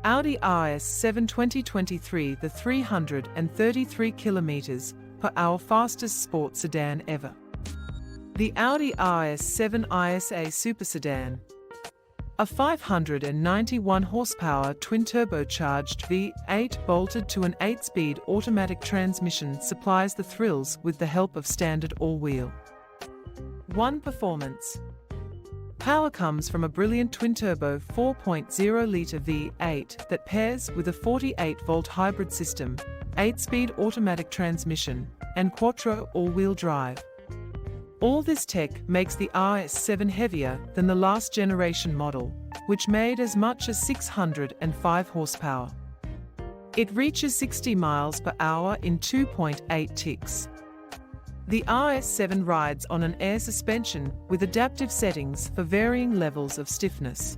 Audi RS7 2023, the 333 km/h fastest sport sedan ever. The Audi RS7 ISA Super Sedan. A 591 horsepower twin-turbocharged V8 bolted to an 8-speed automatic transmission supplies the thrills with the help of standard all-wheel. 1 Performance. Power comes from a brilliant twin-turbo 4.0-litre V8 that pairs with a 48-volt hybrid system, 8-speed automatic transmission, and quattro all-wheel drive. All this tech makes the RS7 heavier than the last generation model, which made as much as 605 horsepower. It reaches 60 miles per hour in 2.8 ticks. The RS7 rides on an air suspension with adaptive settings for varying levels of stiffness.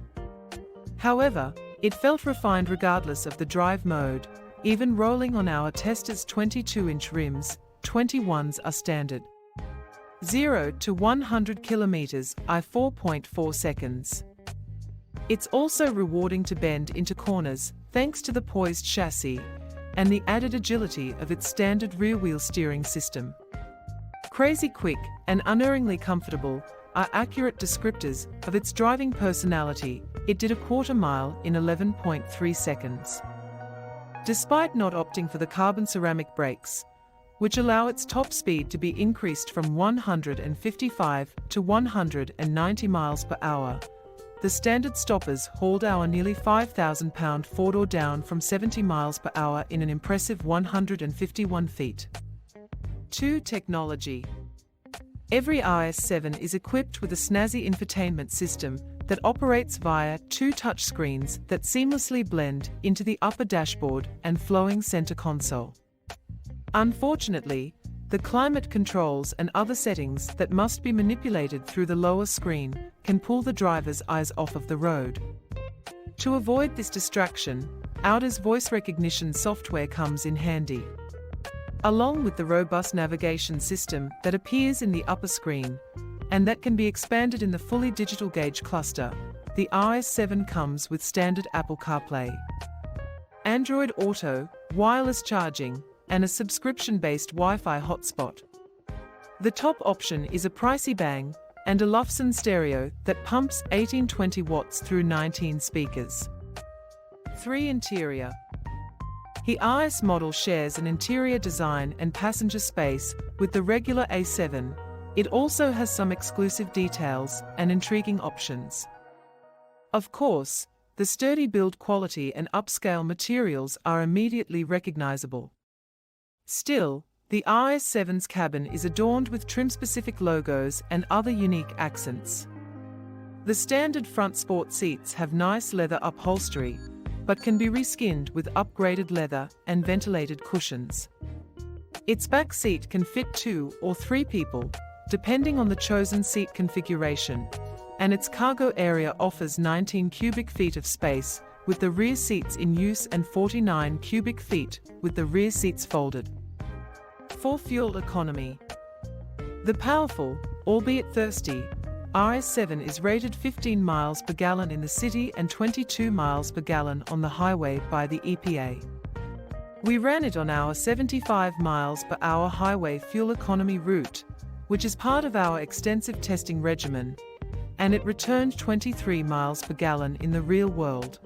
However, it felt refined regardless of the drive mode, even rolling on our testers' 22-inch rims. 21s are standard. 0 to 100 kilometers in 4.4 seconds. It's also rewarding to bend into corners thanks to the poised chassis and the added agility of its standard rear-wheel steering system. Crazy quick and unerringly comfortable are accurate descriptors of its driving personality. It did a quarter mile in 11.3 seconds. Despite not opting for the carbon ceramic brakes, which allow its top speed to be increased from 155 to 190 miles per hour, the standard stoppers hauled our nearly 5,000-pound four-door down from 70 miles per hour in an impressive 151 feet. 2 Technology. Every RS7 is equipped with a snazzy infotainment system that operates via 2 touchscreens that seamlessly blend into the upper dashboard and flowing center console. Unfortunately, the climate controls and other settings that must be manipulated through the lower screen can pull the driver's eyes off of the road. To avoid this distraction, Audi's voice recognition software comes in handy. Along with the robust navigation system that appears in the upper screen, and that can be expanded in the fully digital gauge cluster, the RS7 comes with standard Apple CarPlay, Android Auto, wireless charging, and a subscription-based Wi-Fi hotspot. The top option is a pricey Bang and a Lufsen stereo that pumps 1820 watts through 19 speakers. 3 Interior. The RS model shares an interior design and passenger space with the regular A7. It also has some exclusive details and intriguing options. Of course, the sturdy build quality and upscale materials are immediately recognizable. Still, the RS7's cabin is adorned with trim-specific logos and other unique accents. The standard front sport seats have nice leather upholstery, but can be reskinned with upgraded leather and ventilated cushions. Its back seat can fit 2 or 3 people, depending on the chosen seat configuration, and its cargo area offers 19 cubic feet of space with the rear seats in use and 49 cubic feet with the rear seats folded. 4 Fuel economy. The powerful, albeit thirsty, RS7 is rated 15 miles per gallon in the city and 22 miles per gallon on the highway by the EPA. We ran it on our 75 miles per hour highway fuel economy route, which is part of our extensive testing regimen, and it returned 23 miles per gallon in the real world.